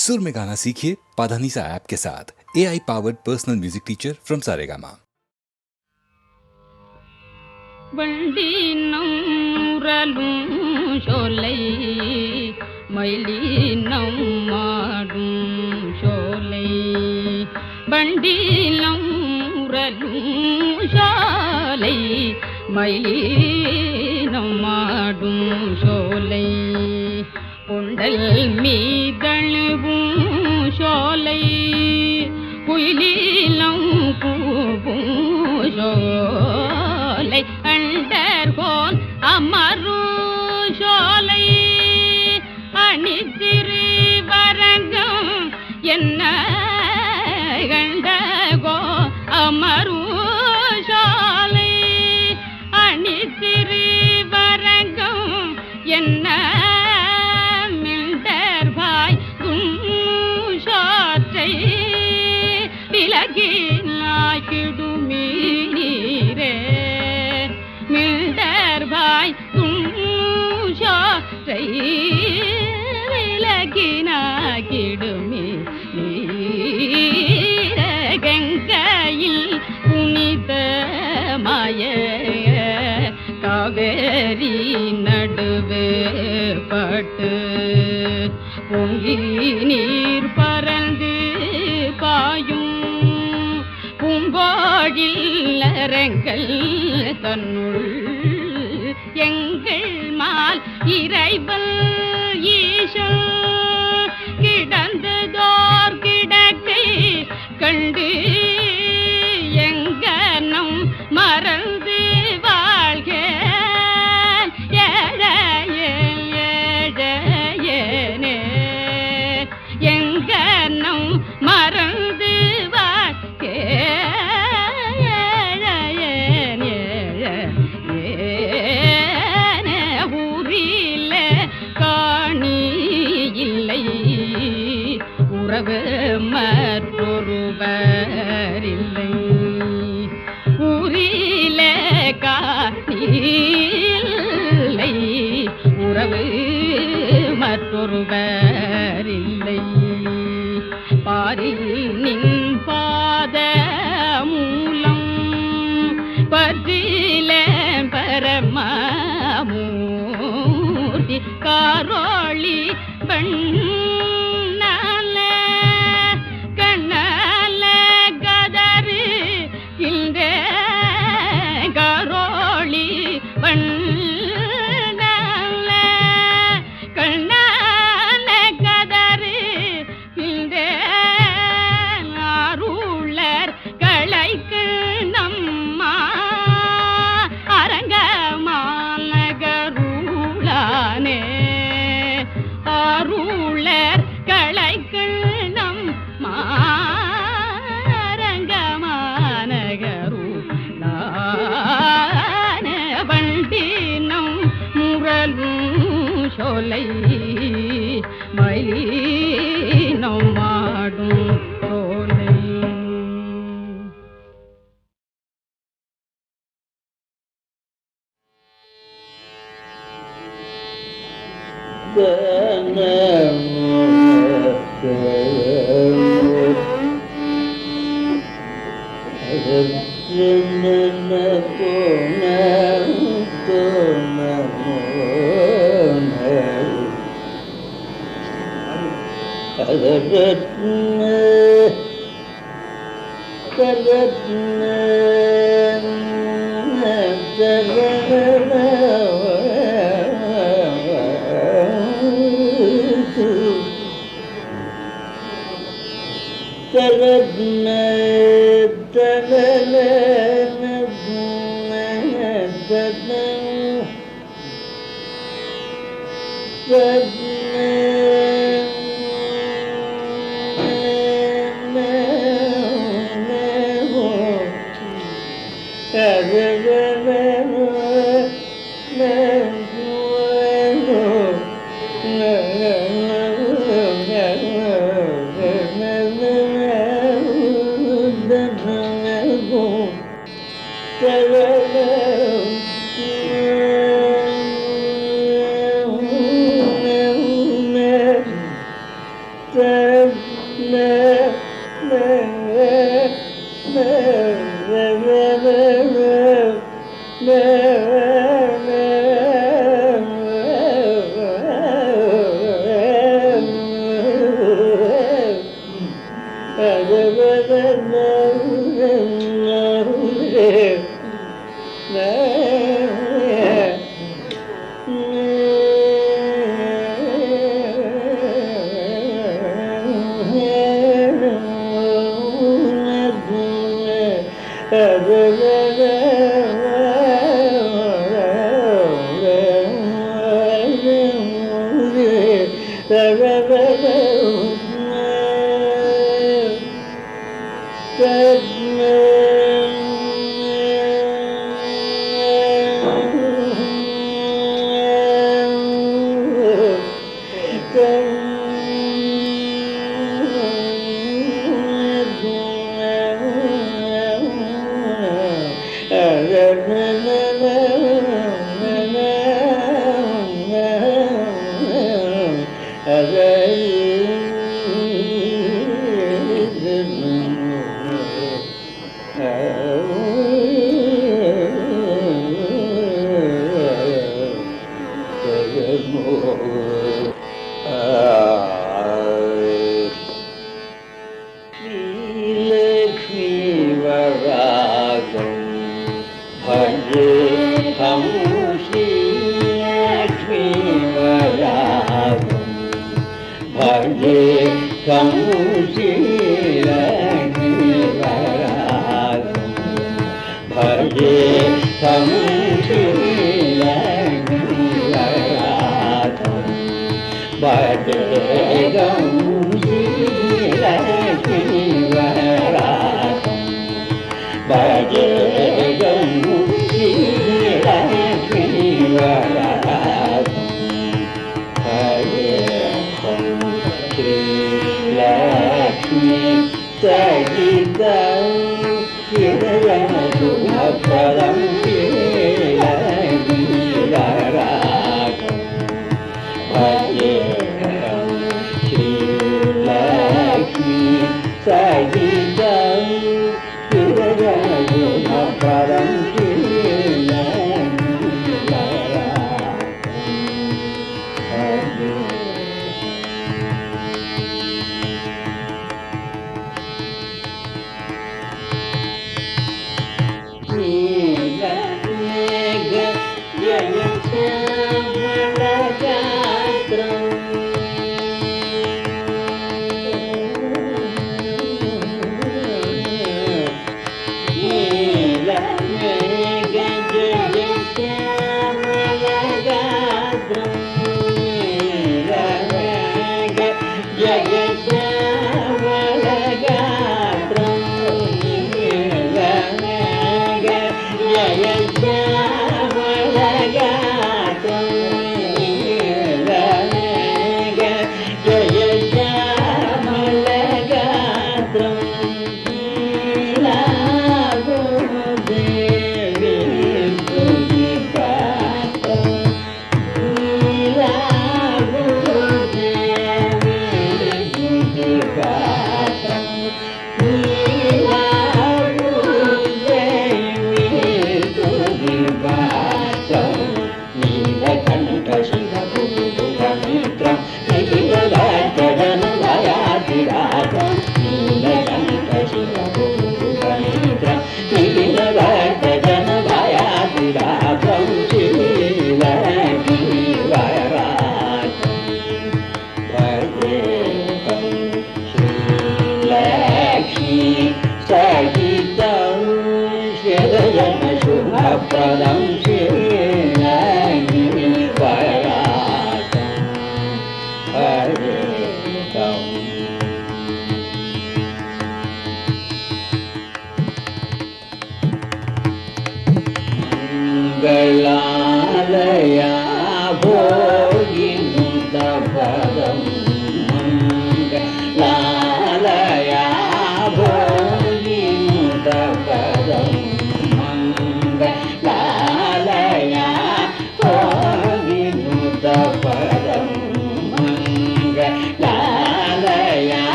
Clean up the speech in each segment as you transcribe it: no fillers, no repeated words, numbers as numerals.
सुर में गाना सीखिए पाधानीसा ऐप के साथ। AI powered personal music teacher from Saregama. शोले मयलिनं माडुं शोले बंडिलं उरलुं शोले मयलिनं माडुं शोले पुंडल मीदळवुं शोले कुयलिलं कूवुं शोले अंडर्गोन अमरु शोले अनितिरि वरंगम एन्न गंडगो अमरु शोले अनितिरि वरंगम एन्न मिल्डर भाई गुंशोत्रै विलगिनाकिडुमी रे मिल्डर भाई गुंशोत्रै விலகினாகிடுமே கங்கையில் புனிதமாய காவேரி நடுவே பட்டு பொங்கி நீர் பறந்து பாயும் பூங்கோழில் அரங்கள் தன்னுள் எங்கள் மால் இறைவன் ஈசன் கிடந்ததோர் கிடக்கை கண்டு எங்கனம் மறந்து வாழ்க ஏழையேனே எங்கனம் மறந்து வாழ்க உறவு மற்றொருவரில்லை ஊரிலே காணில்லை உறவு மற்றொருவரில்லை பாரில் நின் பாத மூலம் பற்றிலே பரமமூர்த்தி காரோளி பண் शोले मयलिनं माडुं शोले la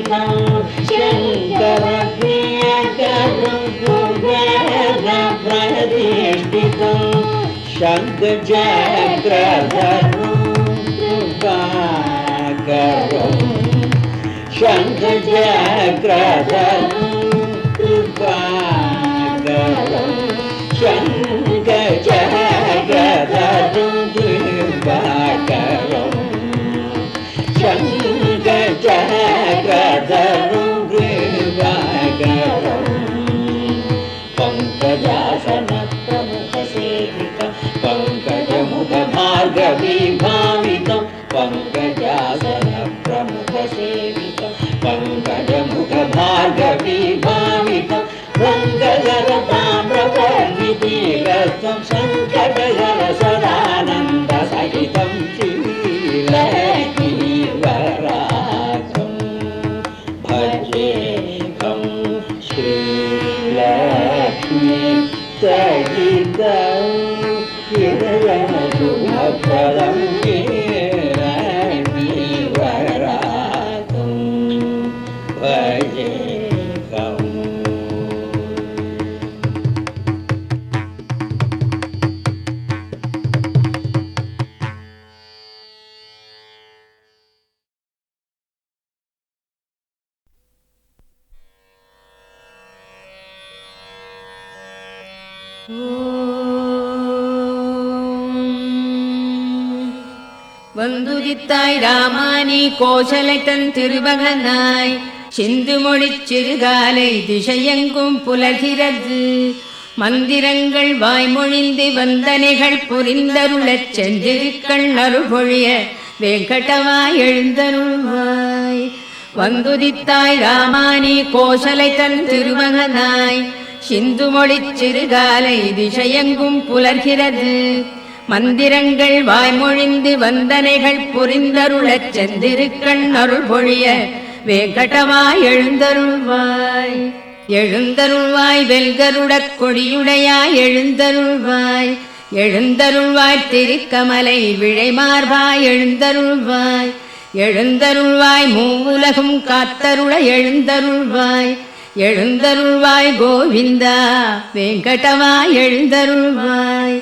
शङ्कर प्रियकरं कुबेरप्रतिष्ठितं शङ्खचक्रधरं कृपाकरं शङ्खचक्रधरं कृपाकरं शङ्खचक्रधरं कृपाकरं शङ्खचक्रधरं कृपाकरं पङ्कजासनप्रमुखसेवितं पङ्कजमुखभार्गवीभावितं पङ्कजासनप्रमुखसेवितं पङ्कजमुखभार्गवीभावितं पङ्कजरताम्रपर्णितीरस्तं सङ्कटजलसदानन्दसहितं श्रीलक्ष्मीवराहं भजेऽहं श्रीलक्ष्मी सहितं चिरयनशुभप्रदं लक्ष्मीवराहं भजेऽहम्. வந்துதித்தாய் ராமானி கோசலை தன் திருமகனாய் சிந்து மொழிச் சிறுகாலை திசையெங்கும் புலகிறது மந்திரங்கள் வாய்மொழிந்து வந்தனைகள் புரிந்தருளச் சென்றிருக்கள் அருள்பொழிய வெங்கடவாய் எழுந்தருள்வாய். வந்துதித்தாய் ராமானி கோசலை தன் திருமகனாய் சிந்து மொழிச் சிறுகாலை திசையெங்கும் புலர்கிறது மந்திரங்கள் வாய்மொழிந்து வந்தனைகள் புரிந்தருளச் செந்திருக்கண் அருள் பொழிய வேங்கடவாய் எழுந்தருள்வாய். எழுந்தருள்வாய் வெல்கருடக் கொடியுடையாய் எழுந்தருள்வாய். எழுந்தருள்வாய் திருக்கமலை விழைமார்பாய் எழுந்தருள்வாய். எழுந்தருள்வாய் மூவுலகும் காத்தருள எழுந்தருள்வாய். எழுந்தருள்வாய் கோவிந்தா வேங்கடவாய் எழுந்தருள்வாய்.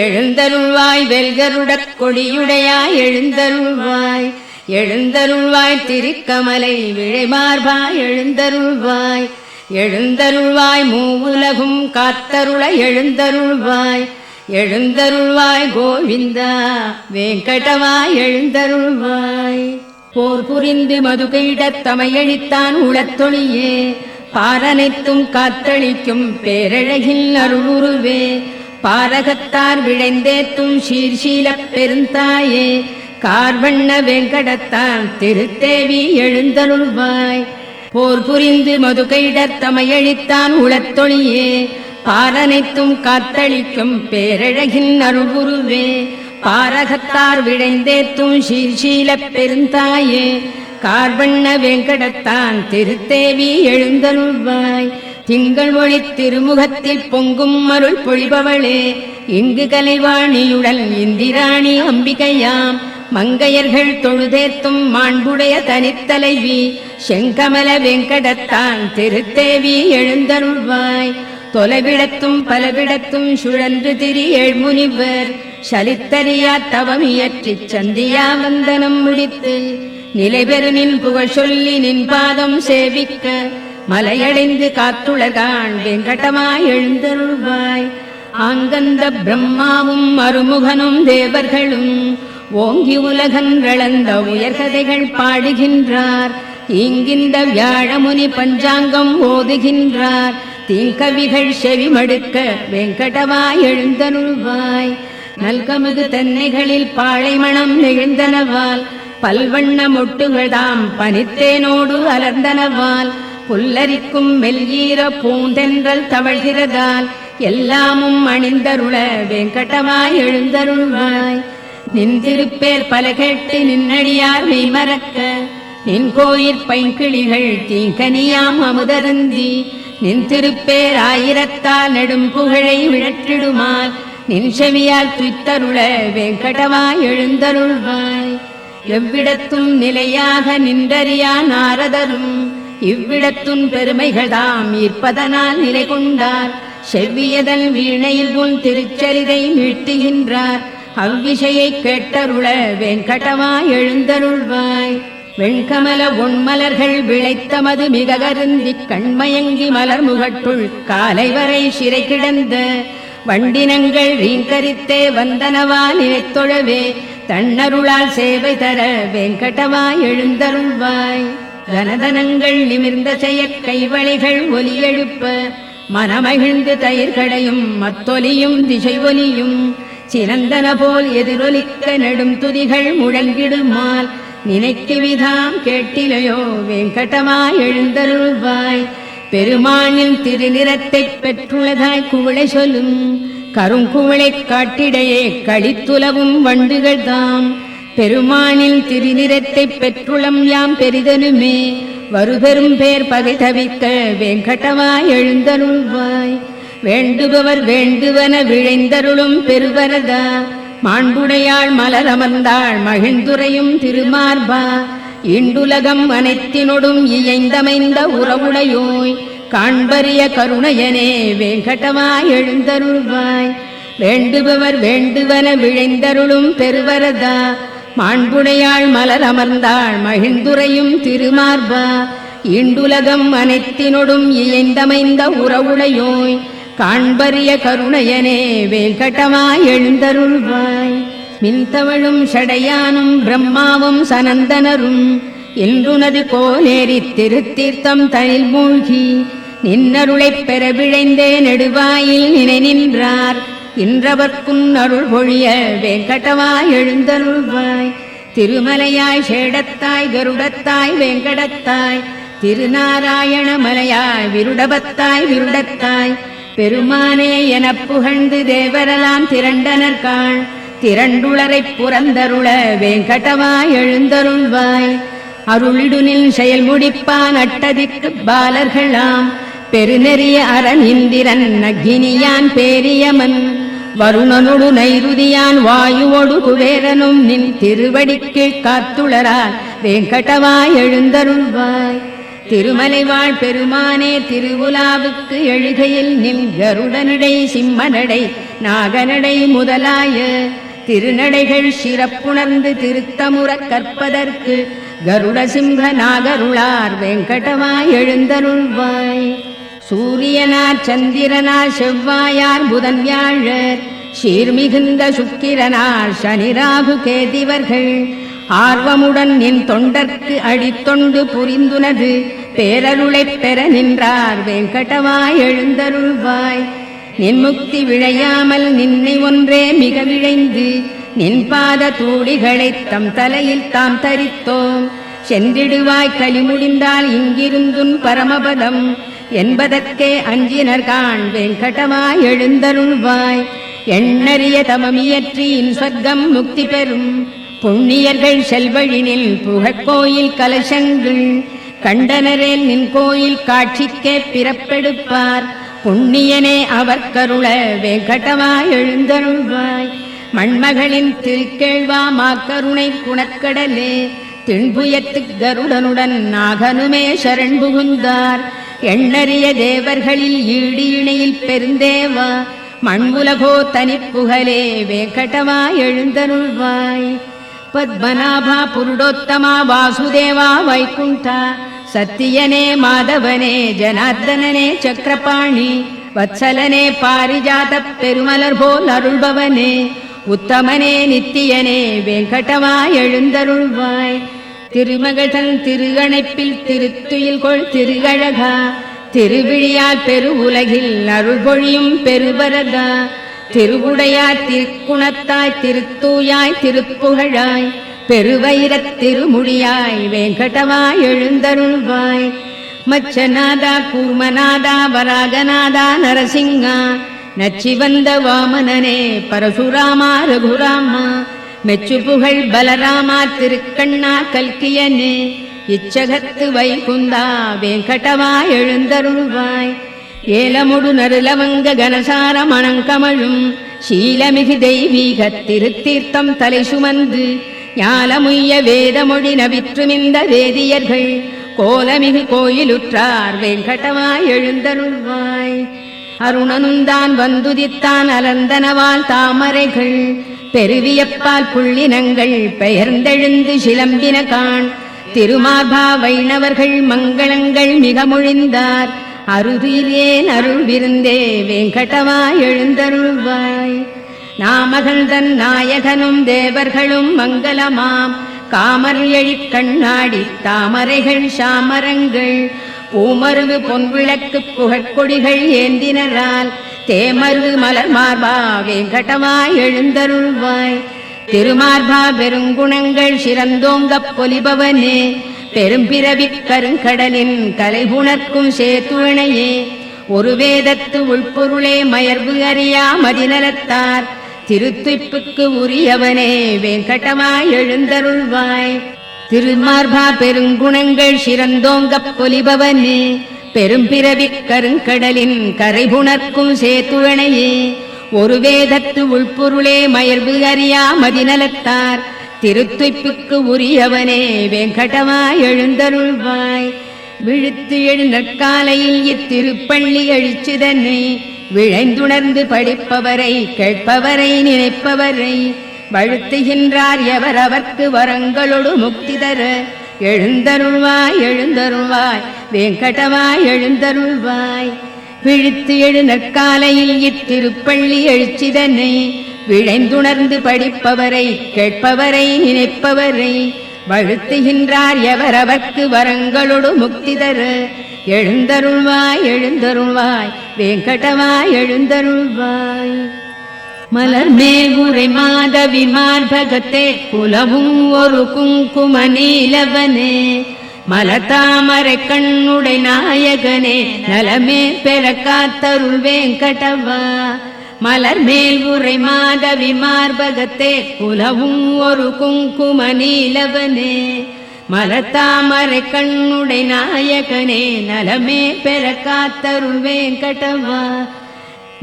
எழுந்தருள்வாய் வெல்கருடக் கொடியுடையாய் எழுந்தருள்வாய். எழுந்தருள்வாய் திருக்கமலை விழைமார்பாய் எழுந்தருள்வாய். எழுந்தருள்வாய் மூவுலகும் காத்தருள எழுந்தருள்வாய். எழுந்தருள்வாய் கோவிந்தா வேங்கடவாய் எழுந்தருள்வாய். போர் புரிந்து மதுகையிடத் தமையழித்தான் உளத்தொழியே பாரனைத்தும் காத்தளிக்கும் பேரழகில் அருளுருவே பாரகத்தார் விழைந்தேத்தும் சீர்ஷீலப் பெருந்தாயே கார்வண்ண வெங்கடத்தான் திருத்தேவி எழுந்தருள்வாய். போர் புரிந்து மதுகையிடத் தமையழித்தான் உளத்தொழியே பாரனைத்தும் காத்தளிக்கும் பேரழகின் அருள்குருவே பாரகத்தார் விழைந்தேத்தும் சீர்ஷீலப் பெருந்தாயே கார்வண்ண வெங்கடத்தான் திருத்தேவி எழுந்தருள்வாய். திங்கள் ஒளி திருமுகத்தில் பொங்கும் அருள் பொழிபவளே இங்கு கலைவாணியுடன் இந்திராணி அம்பிகையாம் மங்கையர்கள் தொழுதேத்தும் மாண்புடைய தனித்தலைவி செங்கமல வெங்கடத்தான் திருத்தேவி எழுந்தருள்வாய். தொலைவிடத்தும் பலவிடத்தும் சுழன்று திரி ஏழ்முனிவர் சலித்தறியா தவமியற்றிச் சந்தியா வந்தனம் முடித்து நிலைபெறு நின் புகழ் சொல்லி நின் பாதம் சேவிக்க மலையடைந்து காத்துளகான் வெங்கடமாய் எழுந்தருள்வாய். ஆங்கந்த பிரம்மாவும் அருமுகனும் தேவர்களும் ஓங்கி உலகன்றளந்த உயர்கதைகள் பாடுகின்றார். இங்கிந்த வியாழமுனி பஞ்சாங்கம் ஓதுகின்றார். தீங்கவிகள் செவிமடுக்க வெங்கடவாய் எழுந்தருள்வாய். நல்கமுது தென்னைகளில் பாழைமணம் நெழுந்தனவால் பல்வண்ண மொட்டுகள்தாம் பனித்தேனோடு அலர்ந்தனவால் புல்லரிக்கும் மெல்ஈர பூந்தென்றல் தவழ்கிறதால் எல்லாமும் அணிந்தருள வெங்கடவாய் எழுந்தருள்வாய். நின் திருப்பேர் பல கேட்டு நின்னடியார் மெய்மறக்க நின் கோயிற் பைங்கிளிகள் தீங்கனியாம் அமுதருந்தி நின் திருப்பேர் ஆயிரத்தால் நெடும் புகழை விழற்றிடுமால் நின் செவியால் துய்த்தருள வெங்கடவாய் எழுந்தருள்வாய். எவ்விடத்தும் நிலையாக நின்றறியா நாரதரும் இவ்விடத்துன் பெருமைகள்தாம் ஈர்ப்பதனால் நிலை கொண்டார். செவ்வியதன் வீணையில் உன் திருச்சரிதை மீட்டுகின்றார். அவ்விஷயை கேட்டருள வெங்கடவா எழுந்தருள்வாய். வெண்கமல ஒன்மலர்கள் விளைத்தமது மிக கருந்திக் கண்மயங்கி மலர் முகட்டுள் காலை வரை சிறை கிடந்த வண்டினங்கள் ரீங்கரித்தே வந்தனவா நினைத்தொழவே தன்னருளால் சேவை தர வெங்கடவா எழுந்தருள்வாய். கனதனங்கள் நிமிர்ந்த செயற் கைவளைகள் ஒலி எழுப்ப மனமகிழ்ந்து தயிர்களையும் மத்தொலியும் திசை ஒலியும் சிறந்தன போல் எதிரொலிக்க நெடும் துதிகள் முழங்கிடுமால் நினைக்குவிதாம் கேட்டிலையோ வெங்கடவா எழுந்தருள்வாய். பெருமானின் திருநிறத்தைப் பெற்றுள்ளதாய் குவளை சொல்லும் கருங்குவளைக் காட்டிடையே களித்துலவும் வண்டுகள் தாம். பெருமானின் திருநிறத்தைப் பெற்றுளம் யாம் பெரிதனுமே வருபெரும் பேர் பகை தவிக்க வெங்கடவா எழுந்தருள்வாய். வேண்டுபவர் வேண்டுவன விழைந்தருளும் பெருவரதா மாண்புடையாள் மலரமர்ந்தாள் மகிழ்ந்துரையும் திருமார்பா. இண்டுலகம் அனைத்தினொடும் இயைந்தமைந்த உறவுடையோய் காண்பரிய கருணையனே வெங்கடவா எழுந்தருள்வாய். வேண்டுபவர் வேண்டுவன விழைந்தருளும் பெருவரதா மாண்புடையாள் மலரமர்ந்தாள் மகிழ்ந்துரையும் திருமார்பா. இண்டுலகம் அனைத்தினொடும் இயைந்தமைந்த உறவுடையோய் காண்பரிய கருணையனே வெங்கடவா எழுந்தருள்வாய். மின்தவழும் ஷடையானும் பிரம்மாவும் சனந்தனரும் என்றுனது கோலேறி திருத்தீர்த்தம் தனில் மூழ்கி நின்னருளைப் பெற விழைந்தே நெடுவாயில் நினை நின்றார். இன்றவர்க்கும் அருள் பொழிய வெங்கடவா எழுந்தருள்வாய். திருமலையாய் சேடத்தாய் கருடத்தாய் வேங்கடத்தாய் திருநாராயண மலையாய் விருடபத்தாய் விருடத்தாய் பெருமானே எனப் புகழ்ந்து தேவரெல்லாம் திரண்டனர்காள். திரண்டுளரைப் புறந்தருள வெங்கடவா எழுந்தருள்வாய். அருளிடுனில் செயல் முடிப்பான் அட்டதிக்கு பாலர்களாம் பெருநெறிய அரண் இந்திரன் அக்னியான் பேரியமன் வருணனொடு நைருதியான் வாயுவொடு குபேரனும் நின் திருவடிக்கு காத்துளரால் வெங்கடவா எழுந்தருள்வாய். திருமலைவாழ் பெருமானே திருவுலாவுக்கு எழுகையில் நின் கருடனடை சிம்மனடை நாகனடை முதலாய திருநடைகள் சிறப்புணர்ந்து திருத்தமுறக் கற்பதற்கு கருட சிங்க நாகருளார் வெங்கடவா எழுந்தருள்வாய். சூரியனார் சந்திரனார் செவ்வாயார் புதன் வியாழர் சீர்மிகுந்த சுக்கிரனார் சனிராகு கேதிவர்கள் ஆர்வமுடன் நின் தொண்டர்க்கு அடித்தொண்டு புரிந்துனது பேரருளைப் பெற நின்றார் வெங்கடவா எழுந்தருள்வாய். நின் முக்தி விழையாமல் நின்னை ஒன்றே மிக விழைந்து நின் பாத தூளிகளைத் தம் தலையில் தாம் தரித்தோம். சென்றிடுவாய் களி முடிந்தால் இங்கிருந்துன் பரமபதம் என்பதற்கே அஞ்சினர்கான் வெங்கடவா எழுந்தருள்வாய். எண்ணறிய தமமியற்றி இன் சொர்க்கம் முக்தி பெறும் புண்ணியர்கள் செல்வழினில் புகழ்கோயில் கலசங்கள் கண்டனரேல் நின் கோயில் காட்சிக்கே பிறப்பெடுப்பார். புண்ணியனே அவர் கருள வெங்கடவா எழுந்தருள்வாய். மண்மகளின் திருக்கேழ்வா மாக்கருணை குணக்கடலே திண்புயத்து கருடனுடன் நாகனுமே சரண் புகுந்தார். எண்ணறிய தேவர்களில் ஈடு இணையில் பெருந்தேவா மண்புலகோ தனிப்புகழே வெங்கடவா எழுந்தருள்வாய். பத்மநாபா புருடோத்தமா வாசுதேவா வைகுண்டா சத்தியனே மாதவனே ஜனார்தனனே சக்கரபாணி வத்சலனே பாரிஜாத பெருமலர் போல் அருள்பவனே உத்தமனே நித்தியனே வெங்கடவா எழுந்தருள்வாய். திருமகள்தன் திருகணைப்பில் திருத்துயில் கொள் திருகழகா திருவிழியார் பெரு உலகில் அருள் பொழியும் பெருவரதா திருவுடையார் திருக்குணத்தாய் திருத்தூயாய் திருப்புகழாய் பெருவைரத் திருமுடியாய் வெங்கடவா எழுந்தருள்வாய். மச்சநாதா கூர்மநாதா வராகநாதா நரசிங்கா நச்சிவந்த வாமனனே பரசுராமா ரகுராமா மெச்சு புகழ் பலராமா திருக்கண்ணா கல்கியனே இச்சகத்து வைகுந்தா வெங்கடவா எழுந்தருள்வாய். ஏலமுடு நருலவங்க கனசார மணங்கமழும் சீலமிகு தெய்வீக திருத்தீர்த்தம் தலை சுமந்து ஞாலமுய்ய வேதமொழி நவிற்றுமிந்த வேதியர்கள் கோலமிகு கோயிலுற்றார் வெங்கடவாய் எழுந்தருள்வாய். அருணனுந்தான் வந்துதித்தான் அலர்ந்தனவால் தாமரைகள் பெருவியப்பால் புள்ளினங்கள் பெயர்ந்தெழுந்து சிலம்பின காண். திருமார்பா வைணவர்கள் மங்களங்கள் மிக மொழிந்தார் அருதிலேன் அருள் விருந்தே வெங்கடவாய் எழுந்தருள்வாய். நாமகள் தன் நாயகனும் தேவர்களும் மங்களமாம் காமர் எழிற் கண்ணாடி தாமரைகள் சாமரங்கள் பூமருவு பொன்விளக்கு புகழ்கொடிகள் ஏந்தினரால் தேமருவு மலர் மார்பா வெங்கடவாய் எழுந்தருள்வாய். திருமார்பா பெருங்குணங்கள் சிறந்தோங்கப் பொலிபவனே பெரும்பிறவிக் கருங்கடலின் கலைபுணர்க்கும் சேத்துணையே ஒரு வேதத்து உள்பொருளே மயர்வு அறியா மதிநலத்தார் திருத்துய்ப்புக்கு உரியவனே வெங்கடவாய் எழுந்தருள்வாய். திருமார்பா பெருங்குணங்கள் சிறந்தோங்கப் பொலிபவனே பெரும்பிறவிக் கருங்கடலின் கரைபுணர்க்கும் சேத்துணையே ஒரு வேதத்து உள்பொருளே மயர்வு அறியா மதிநலத்தார் திருத்துய்ப்புக்கு உரியவனே வெங்கடவாய் எழுந்தருள்வாய். விழுத்து எழு நற்காலையில் இத்திருப்பள்ளி எழுச்சிதனை விழைந்துணர்ந்து படிப்பவரை கேட்பவரை நினைப்பவரை வழுத்துகின்றார் எவர் அவர்க்கு வரங்களொடு முக்தி தர எழுந்தருள்வாய் எழுந்தருள்வாய் வெங்கடவாய் எழுந்தருள்வாய். விழித்து எழு நற்காலையில் இத்திருப்பள்ளி எழுச்சிதனை விழைந்துணர்ந்து படிப்பவரை கேட்பவரை நினைப்பவரை வழுத்துகின்றார் எவர் அவர்க்கு வரங்களொடு முக்தி தர எழுந்தருள்வாய் எழுந்தருள்வாய் வெங்கடவாய் எழுந்தருள்வாய். மலர் மேல் உரை மாதவி மார்பகத்தே குலவும் ஒரு குங்கும நீலவனே மலதாமரை கண்ணுடை நாயகனே நலமே பெற காத்தருள் வெங்கடவா. மலர் மேல் உரை மாதவி மார்பகத்தே குலவும் ஒரு குங்கும நீலவனே மலத்தாமரை கண்ணுடை நாயகனே நலமே பெற காத்தருள் வெங்கடவா.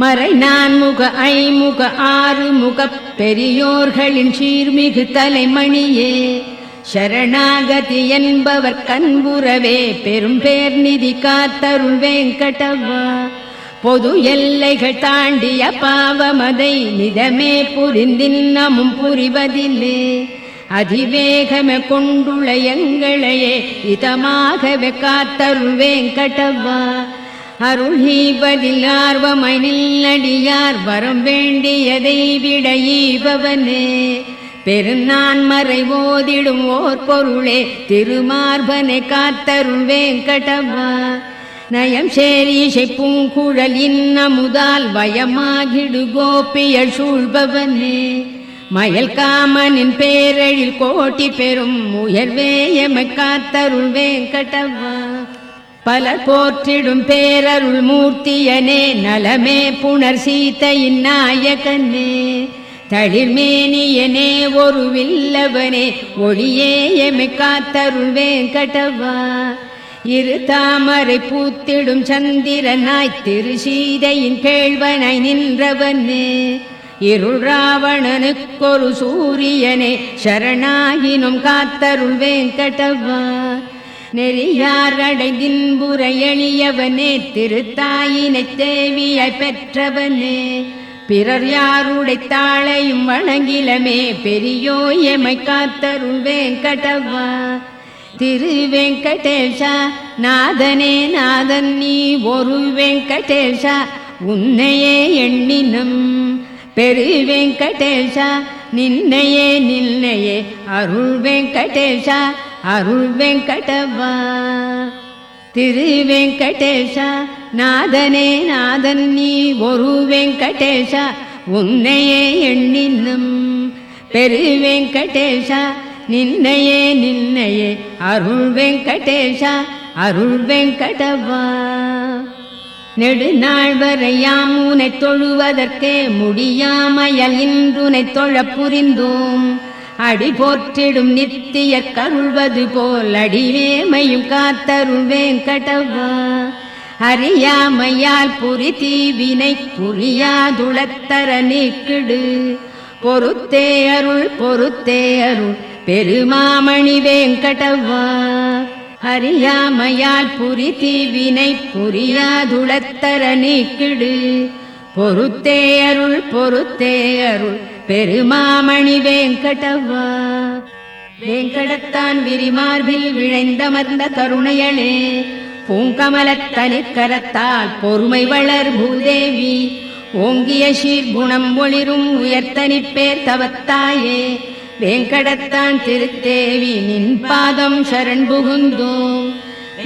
மறை நான்முக ஐமுக ஆறுமுக பெரியோர்களின் சீர்மிகு தலைமணியே சரணாகதி என்பவர் கண்புறவே பெரும்பேர் நிதி காத்தருள் வெங்கடவா. பொது எல்லைகள் தாண்டிய பாவமதை நிதமே புரிந்தின்னமும் புரிவதில்லே அதிவேகமே கொண்டுள்ள எங்களையே இதமாகவே காத்தருள் வெங்கடவா. அருள் ஈவதில் ஆர்வமை நில்லடியார் வரம் வேண்டியதை விட ஈபவனே பெருநான் மறை ஓதிடும் ஓர் பொருளே திருமார்பனை காத்தருள் வெங்கடவா. நயம் சேரீசை பூங்குழல் இன்னமுதால் வயமாகிடு கோபியல் சூழ்பவனே மயல் காமனின் பேரழில் கோட்டி பெறும் உயர்வே எமை காத்தருள் வெங்கடவா. பலர் போற்றிடும் பேரருள் மூர்த்தியனே நலமே புனர் சீதையின் நாயகனே தளிர்மேனியனே ஒரு வில்லவனே ஒளியே எமை காத்தருள் வெங்கடவா. இரு தாமரை பூத்திடும் சந்திரனாய் திருசீதையின் கேழ்வனாய் நின்றவனே இருள் ராவணனுக்கொரு சூரியனே சரணாகினும் காத்தருள் வெங்கடவா. நெறியார் அடைந்தின்புற எளியவனே திருத்தாயினை தேவியாய் பெற்றவனே பிறர் யாருடை தாளையும் வணங்கிலமே பெரியோ எமை காத்தருள் வெங்கடவா. திரு வெங்கடேஷா நாதனே நாதன் நீ ஒரு வெங்கடேஷா உன்னையே எண்ணினம் பெரு வெங்கடேஷா நின்னையே நின்னையே அருள் வெங்கடேஷா அருள் வெங்கடவா. திரு வெங்கடேஷா நாதனே நாதன் நீ ஒரு வெங்கடேஷா உன்னையே எண்ணினம் பெரு வெங்கடேஷா நின்னையே நின்னையே அருள் வெங்கடேஷா அருள் வெங்கடவா. நெடுநாள் வரையாம் உனை தொழுவதற்கே முடியாமையல் இன்றுனை தொழ புரிந்தோம் அடி போற்றிடும் நித்திய கருள்வது போல் அடிவேமையும் காத்தருள் வெங்கடவா. அறியாமையால் புரி தீவினை புரியாதுளத்தர நீக்கிடு பொறுத்தே அருள் பெருமாமணி வேங்கடவா. அறியாமையால் புரிதி வினை புரியாதுளத்தர நீக்கிடு. பொறுத்தே அருள் பொறுத்தே அருள் பெருமாமணி வேங்கடவா. வேங்கடத்தான் விரிமார்பில் விழைந்தமர்ந்த கருணையளே, பூங்கமலத்தனிற் கரத்தால் பொறுமை வளர் பூதேவி. ஓங்கிய சீர்குணம் ஒளிரும் உயர்த்தனிப்பேர் தவத்தாயே, வேங்கடத்தான் திருத்தேவி நின் பாதம் சரண் புகுந்தோம்.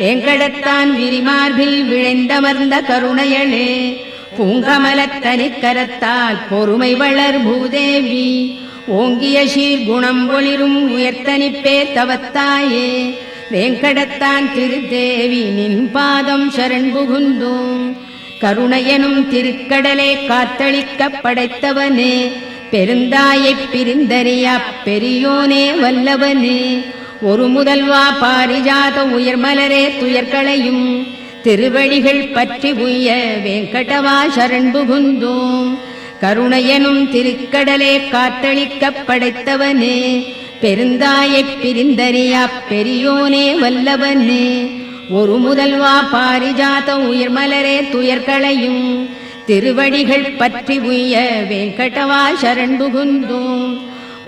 வேங்கடத்தான் விரிமார்பில் விழைந்தமர்ந்த கருணையளே, பூங்கமலத்தனிற் கரத்தால் பொறுமை வளர் பூதேவி. ஓங்கிய சீர்குணம் ஒளிரும் உயர்த்தனிப்பேர் தவத்தாயே, வேங்கடத்தான் திருத்தேவி நின் பாதம் சரண் புகுந்தோம். கருணையனும் திருக்கடலே காத்தளிக்க படைத்தவனே, பெருந்தாயைப் பிரிந்தறியா பெரியோனே வல்லவனே. ஒரு முதல்வா பாரிஜாத உயர்மலரே துயர்களையும் திருவடிகள் பற்றி உய்ய வேங்கடவா சரண் புகுந்தோம். கருணையனும் திருக்கடலே காத்தளிக்க படைத்தவனே, பெருந்தாயைப் பிரிந்தறியா பெரியோனே வல்லவனே. ஒரு முதல்வா பாரிஜாத உயர்மலரே துயர்களையும் திருவடிகள் பற்றி உய்ய வேங்கடவா சரண் புகுந்தோம்.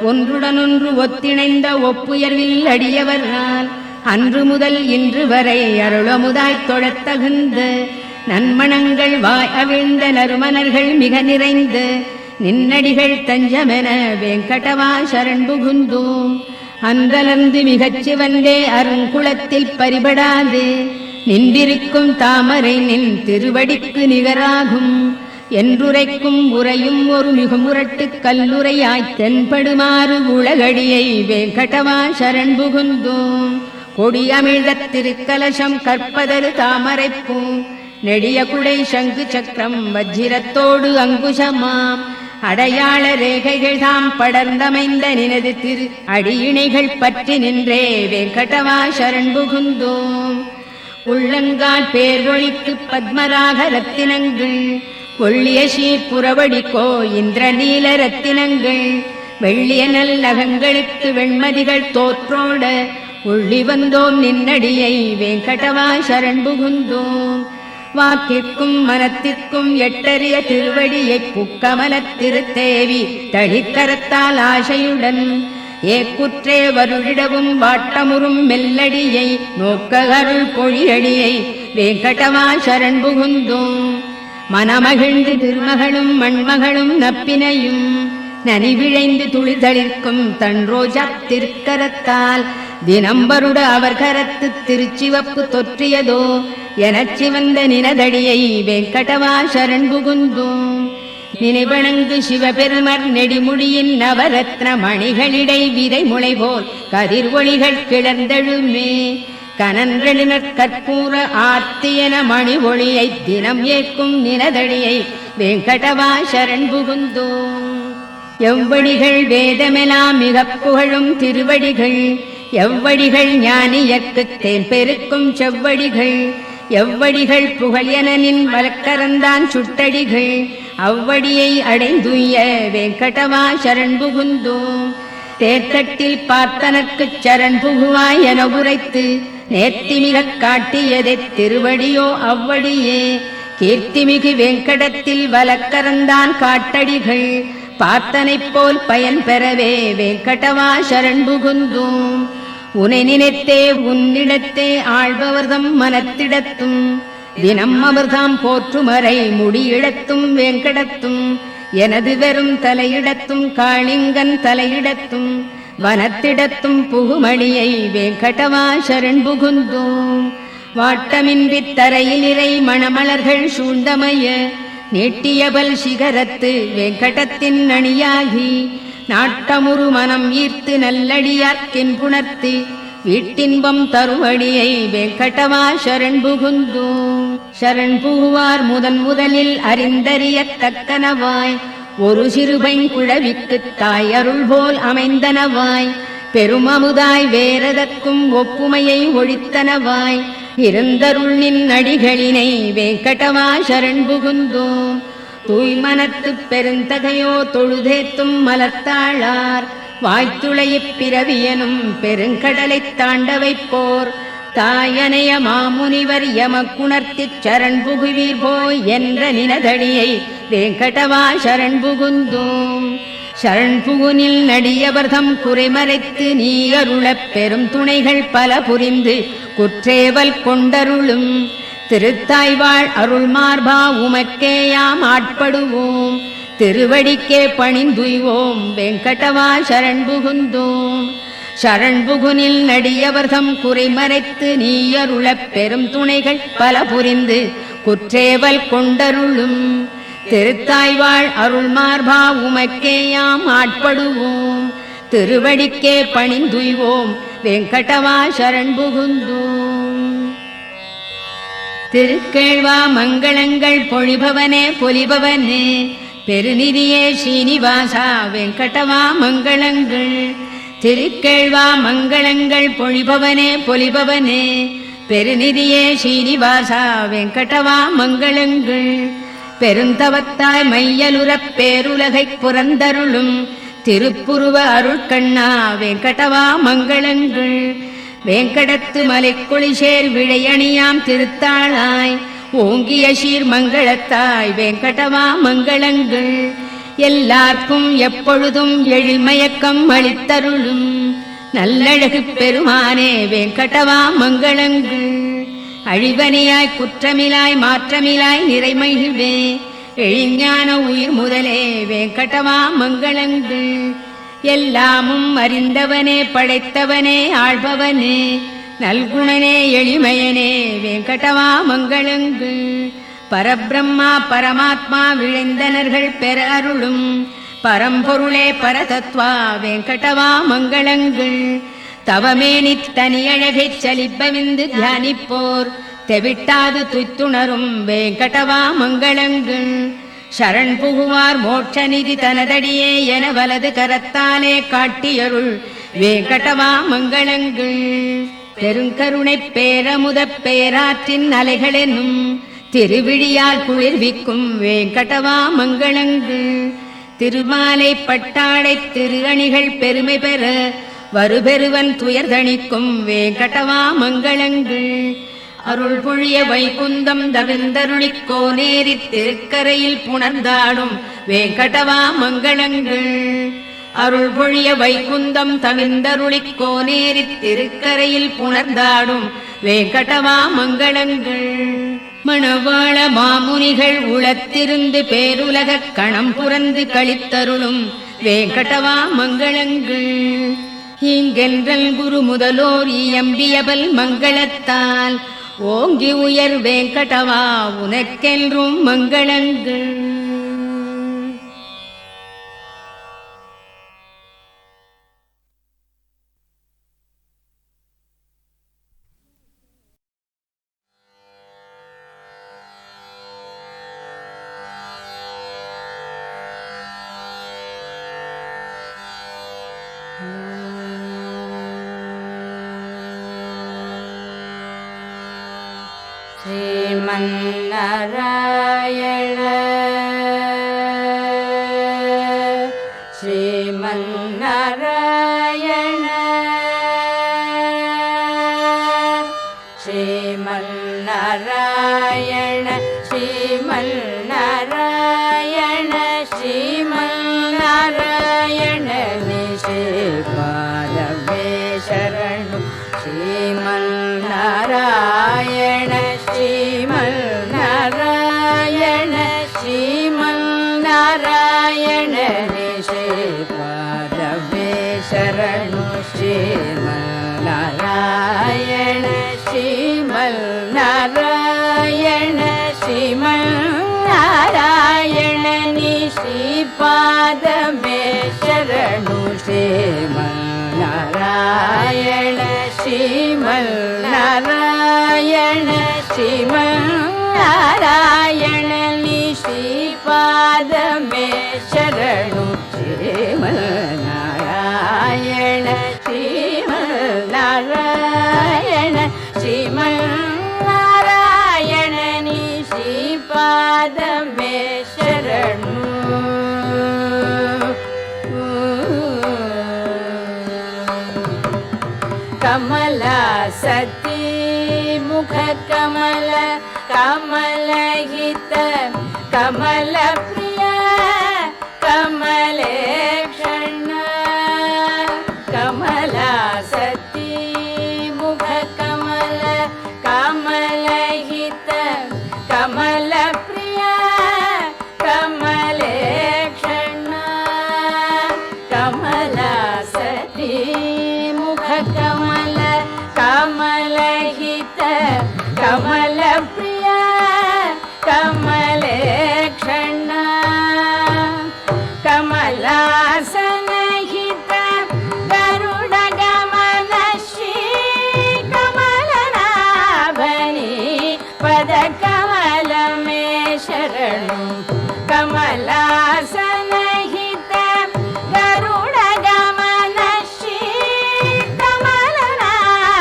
ஒன்றுடனொன்று ஒத்திணைந்த ஒப்புயர்வில் அடியவரால் அன்று முதல் இன்று வரை அருளமுதாய்த் தொழத்தகுந்த நன்மணங்கள் வாய் அவிழ்ந்த நறுமணர்கள் மிக நிறைந்த நின்னடிகள் தஞ்சமென வேங்கடவா சரண் புகுந்தோம். அன்றலர்ந்து மிகச் சிவந்தே அருங்குளத்தில் பரிபடாது நின்றிருக்கும் தாமரை நின் திருவடிக்கு நிகராகும். என்றுரைக்கும் உரையும் ஒரு மிகுமுரட்டு கல்லுரையாய்த் தென்படுமாறு உலகடியை வேங்கடவா சரண் புகுந்தோம். கொடியமிழ்தத் திருக்கலசம் கற்பதரு தாமரைப்பூ, நெடிய குடை சங்கு சக்கரம் வஜ்ரத்தோடு அங்குசமாம். அடையாள ரேகைகள் தாம் படர்ந்தமைந்த நினது திரு அடியிணைகள் பற்றி நின்றே வேங்கடவா சரண் புகுந்தோம். உள்ளங்கால் பேரொழிக்கு பத்மராக ரத்தினங்கள், ஒள்ளிய சீர்புறவடிக்கோ இந்திரநீல ரத்தினங்கள். வெள்ளிய நல்லகங்களுக்கு வெண்மதிகள் தோற்றோட உள்ளி வந்தோம் நின்னடியை வேங்கடவா சரண் புகுந்தோம். வாக்கிற்கும் மனத்திற்கும் எட்டறிய திருவடியை புக்கமலத் திருத்தேவி தளிக்கரத்தால் ஆசையுடன் ஏக்குற்றே வருளிடவும் வாட்டமுறும் மெல்லடியை நோக்க அருள் பொழியடியை வேங்கடவா சரண் புகுந்தோம். மனமகிழ்ந்து திருமகளும் மண்மகளும் நப்பினையும் நனிவிழைந்து துளிதளிர்க்கும் தன் ரோஜா திருக்கரத்தால் தினம்பருட அவர் கரத்து திருச்சிவப்பு தொற்றியதோ எனச் சிவந்த நினதடியை வேங்கடவா சரண் புகுந்தோம். நினைவணங்கு சிவபெருமர் நெடிமுடியின் நவரத்ன மணிகளிடை விதை முளைபோல் கதிர் ஒளிகள் கிளர்ந்தெழுமே. கனன்றெழுநற் கற்பூர ஆர்த்தியன மணி ஒளியை தினம் ஏற்கும் நினதடியை வேங்கடவா சரண் புகுந்தோம். எவ்வடிகள் வேதமெலாம் மிகப் புகழும் திருவடிகள், எவ்வடிகள் ஞானியர்க்குத் தேன் பெருக்கும் செவ்வடிகள். எவ்வடிகள் புகழ் எனனின் வழக்கரந்தான் சுட்டடிகள், அவ்வடியை அடைந்துய்ய வேங்கடவா சரண் புகுந்தோம். தேர்தட்டில் பார்த்தனர்க்குச் சரண் புகுவாய் என உரைத்து நேர்த்திமிகக் காட்டியதே திருவடியோ அவ்வடியே. கீர்த்திமிகு வேங்கடத்தில் வலக்கரந்தான் காட்டடிகள், பார்த்தனைப் போல் பயன் பெறவே வேங்கடவா சரண் புகுந்தோம். உனை நினைத்தே உன்னிடத்தே ஆழ்பவர்தம் மனத்திடத்தும் தினம் அமர்தாம் போற்றுமறை முடியிடத்தும் வேங்கடத்தும். எனது வெறும் தலையிடத்தும் காளிங்கன் தலையிடத்தும் வனத்திடத்தும் புகுமணியை வேங்கடவா சரண் புகுந்தோம். வாட்டமின்றி தரையில் இறை மணமலர்கள் சூழ்ந்தமைய நீட்டியபல் சிகரத்து வேங்கடத்தின் அணியாகி நாட்டமுறு மனம் ஈர்த்து நல்லடியார்க்கின் புணர்த்து வீட்டின்பம் தருவடியை வேங்கடவா சரண் புகுந்தோம். சரண் புகுவார் முதன் முதலில் அறிந்தறியத்தக்கனவாய் ஒரு சிறுபைங்குழவிக்குத் தாய் அருள் போல் அமைந்தனவாய். பெருமமுதாய் வேறதற்கும் ஒப்புமையை ஒழித்தனவாய் இருந்தருள் நின் அடிகளினை வேங்கடவா சரண் புகுந்தோம். தூய்மனத்து பெருந்தகையோ தொழுதேத்தும் மலர்த்தாளார் வாய்த்துளையிப் பிறவியனும் பெருங்கடலைத் தாண்ட வைப்போர் தாயனைய மாமுனிவர் எமக்குணர்த்திச் சரண் புகுவீர் போய் என்ற நினதடியை வேங்கடவா சரண் புகுந்தோம். சரண் புகுனில் நடியவர்தம் குறைமறைத்து நீ அருளப் பெரும் துணைகள் பல புரிந்து குற்றேவல் கொண்டருளும் திருத்தாய்வாழ் அருள் மார்பா உமக்கேயாம் ஆட்படுவோம். திருவடிக்கே பணிந்துய்வோம் வெங்கடவா சரண் புகுந்தோம். சரண் புகுனில் நடியவர்தம் குறைமறைத்து நீ அருளப் பெரும் துணைகள் பல புரிந்து குற்றேவல் கொண்டருளும் திருத்தாய்வாழ் அருள் மார்பா உமக்கேயாம் ஆட்படுவோம். திருவடிக்கே பணிந்துய்வோம் வெங்கடவா சரண் புகுந்தோம். திருக்கேழ்வா மங்களங்கள் பொழிபவனே பொலிபவனே பெருநிதியே ஸ்ரீனிவாசா வெங்கடவா மங்களங்கள். திருக்கேழ்வா மங்களங்கள் பொழிபவனே பொலிபவனே பெருநிதியே ஸ்ரீனிவாசா வெங்கடவா மங்களங்கள். பெருந்தவத்தாய் மையலுறப் பேருலகைப் புறந்தருளும் திருப்புருவ அருட்கண்ணா வெங்கடவா மங்களங்கள். வேங்கடத்து மலைக்குளிசேர் விழையணியாம் திருத்தாளாய் ஓங்கிய சீர் மங்களத்தாய் வெங்கடவா மங்களங்கள். எல்லார்க்கும் எப்பொழுதும் எழில்மயக்கம் அளித்தருளும் நல்லழகு பெருமானே வெங்கடவா மங்களங்கள். அழிவனியாய் குற்றமிலாய் மாற்றமிலாய் நிறைமகிழ்வே எழிஞான உயிர் முதலே வெங்கடவா மங்களங்கள். எல்லாமும் அறிந்தவனே படைத்தவனே ஆள்பவனே நல்குணனே எளிமையனே வெங்கடவா மங்களங்கள். பரபிரம்மா பரமாத்மா விழைந்தனர்கள் பெற அருளும் பரம்பொருளே பரதத்வா வெங்கடவா மங்களங்கள். தவமேனி தனியழகைச் சலிப்பவிந்து தியானிப்போர் தெவிட்டாது துய்த்துணரும் வெங்கடவா மங்களங்கள். சரண் புகுவார் மோட்ச நிதி தனதடியே என வலது கரத்தாலே காட்டியருள் வெங்கடவா மங்களங்கள். பெருங்கருணை பேரமுதப் பேராற்றின் அலைகளென்னும் திருவிழியால் குளிர்விக்கும் வெங்கடவா மங்களங்கள். திருமாலை பட்டாடை திரு அணிகள் பெருமை பெற வருபெருவன் துயர்தணிக்கும் வெங்கடவா மங்களங்கள். அருள் பொழிய வைகுந்தம் தவிர்ந்தருளிக் கோனேரித் திருக்கரையில் புணர்ந்தாடும் வெங்கடவா மங்களங்கள். அருள் பொழிய வைகுந்தம் தவிர்ந்தருளிக் கோனேரித் திருக்கரையில் புணர்ந்தாடும் வெங்கடவா மங்களங்கள். மணவாள மாமுனிகள் உளத்திருந்து பேருலகக் கணம் புரந்து கழித்தருளும் வெங்கடவா மங்களங்கள். இங்கென்றல் குரு முதலோர் இயம்பியபல் மங்களத்தால் ஓங்கி உயர் வெங்கடவா உனக்கென்றும் மங்களங்கள். ஸ்ரீமன்னாராயண ஸ்ரீமன்னாராயண ஸ்ரீமன்னாராயண ஸ்ரீமன்னாராயண ஸ்ரீமன்னாராயண நிஷேபாரவே சரணு ஸ்ரீமன்னாராயண ஸ்ரீமன்னாராயண ஸ்ரீமன்னாராயண நிஷேபாரவே சரணு ஸ்ரீமன்னாராயண ஸ்ரீமன்னாராயண ஸ்ரீமன்னாராயண நிஷேபாதமே சரணு ஸ்ரீமன்னாராயண ஸ்ரீமன்னாராயண ஸ்ரீமன்னாராயண நிஷேபாதமே சரணு ஸ்ரீமன்னாராயண ஸ்ரீமன்னாராயண ஸ்ரீமன்னாராயண நிஷேபாதமே சரணு सती मुख कमल कमलहित कमल प्रिय कमलेक्षण कमला सती मुख कमल कमलहित कमल प्रिय कमलेक्षण कमला सती मुख कमल कमलहित कमल प्रिय कमलेक्षण कमलासनहित गरुड गमन श्री कमलनाभनि पद कमल में शरणु कमलासनहित गरुड गमन श्री कमलनाभनि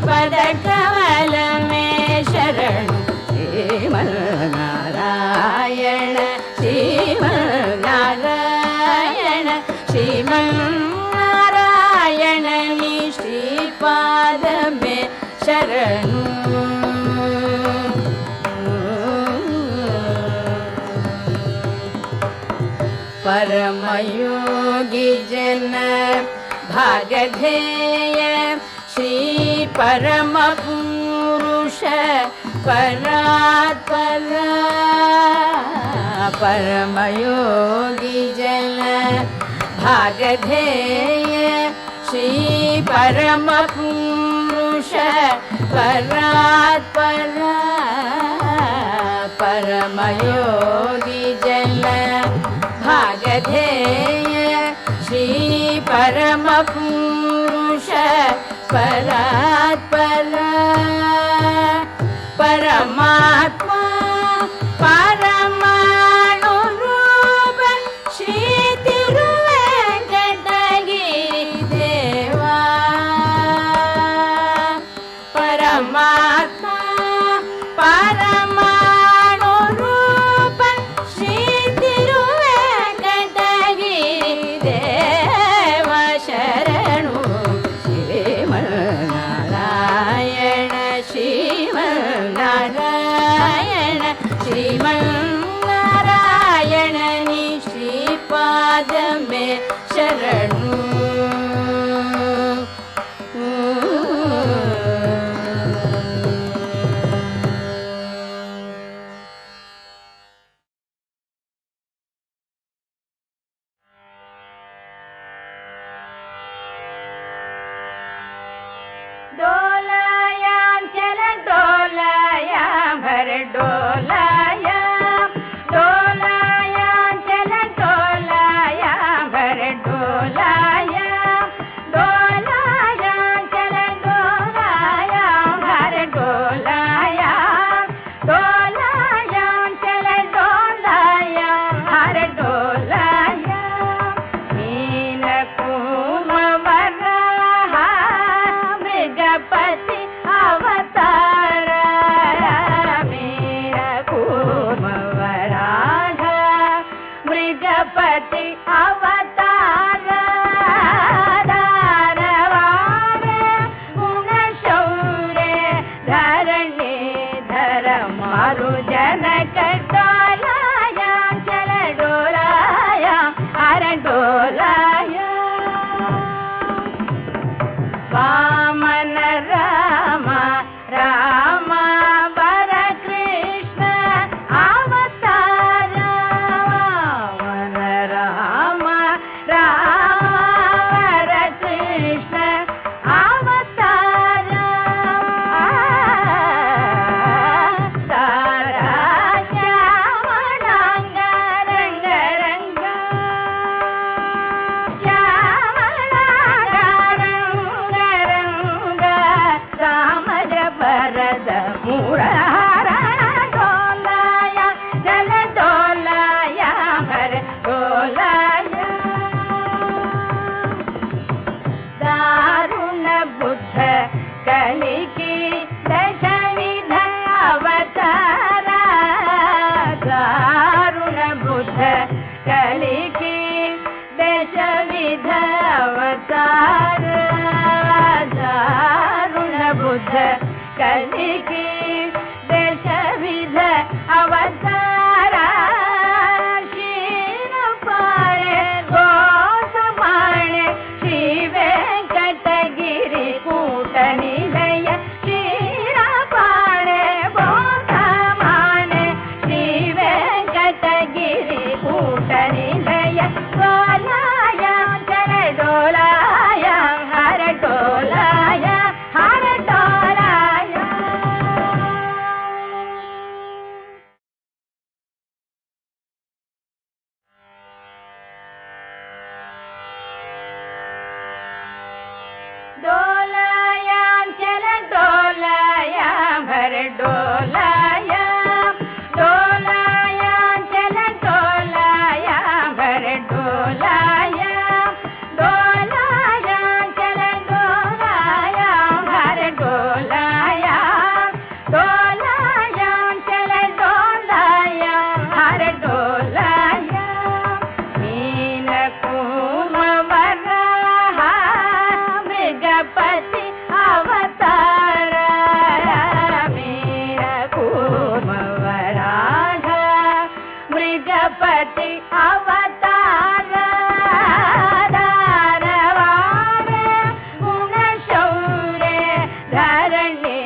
पद कमल में शरणु श्रीमन्नारायण श्रीमन्नारायण श्रीमन्नारायण नी श्रीपाद में शरणु परमयोगी जन भागधेय श्री परम पुरुष परात्पर परमयोगी जन भागधेय श्री परम पुरुष परात्पर परमयोगी जन भागधेय श्री परम पुरुष परात्पर परमात्मा परमाणु रूप श्री तिरुवेंकटगिरि देवा परमात्मा परमाणु रूप श्री तिरुवेंकटगिरि देवा शरणु श्रीमन्नारायण श्रीमन्नारायण श्रीमन्नारायण नी श्रीपाद में शरणु डोलायां चल डोलायां भर डोलायां डोलायां चल डोलायां भर डोलायां डोलायां चल डोलायां भर डोलायां डोलायां चल डोलायां भर डोलायां नील कुमवर मृगपति अवतार मेरा कुमवराघ मृगपति अवतार दारवार गुण शौर्य धरणी धर मारु जनक डोलाया चल डोलाया हर डोलाया वामन राम राम वर कृष्ण अवतार वामन राम राम वर कृष्ण अवतार तारा श्यामलांग रंग रंग भरद मुरारा डोलाया जल डोलाया भर डोलाया दारुण बुद्ध कलि की दशविध अवतार दारुण बुद्ध कलि की दशविध अवतार कलिकी दशविध अवतार शीरपाणे गोसमाणे श्री वेंकटगिरि कूटनिलय शीरपाणे गोसमाणे श्री वेंकटगिरि कूटनिलय डोलाय डोलाय हर डोलाय हर डोलाय डोलाया चल डोलाया भर डोलाया डोलाया चल डोलाया भर डोलाया डोलाया चल डोलाया भर डोलाया डोलाया चल डोलाया भर डोलाया मीन कुमवराह मृगपति अवतार मीन कुमवराह मृगपति अवतार दारवार गुणशौर्य धरणी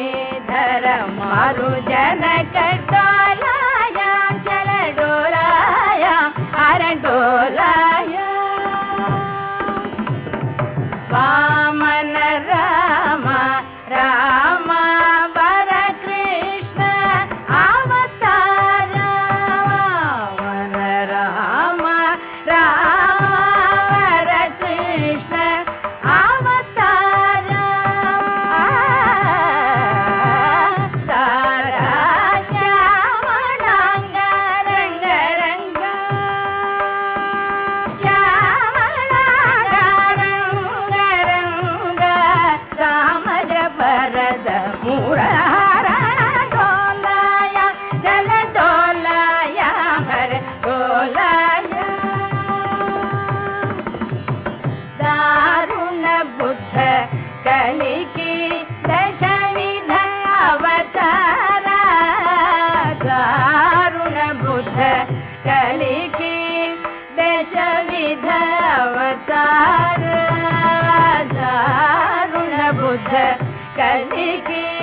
धर मारु जनक डोलाया चल डोलाया हर डोलाया वामन राम राम वर कृष्ण अवतार वामन राम राम वर कृष्ण अवतार तारा श्यामलांग रंग रंग श्यामलांग रंग रंग सामज भरद मुरार डोलाया जल डोलाया भर डोलाया दारुण बुद्ध कलिकी दशविध अवतार दारुण बुद्ध कलिकी दशविध अवतार दारुण बुद्ध कलिकी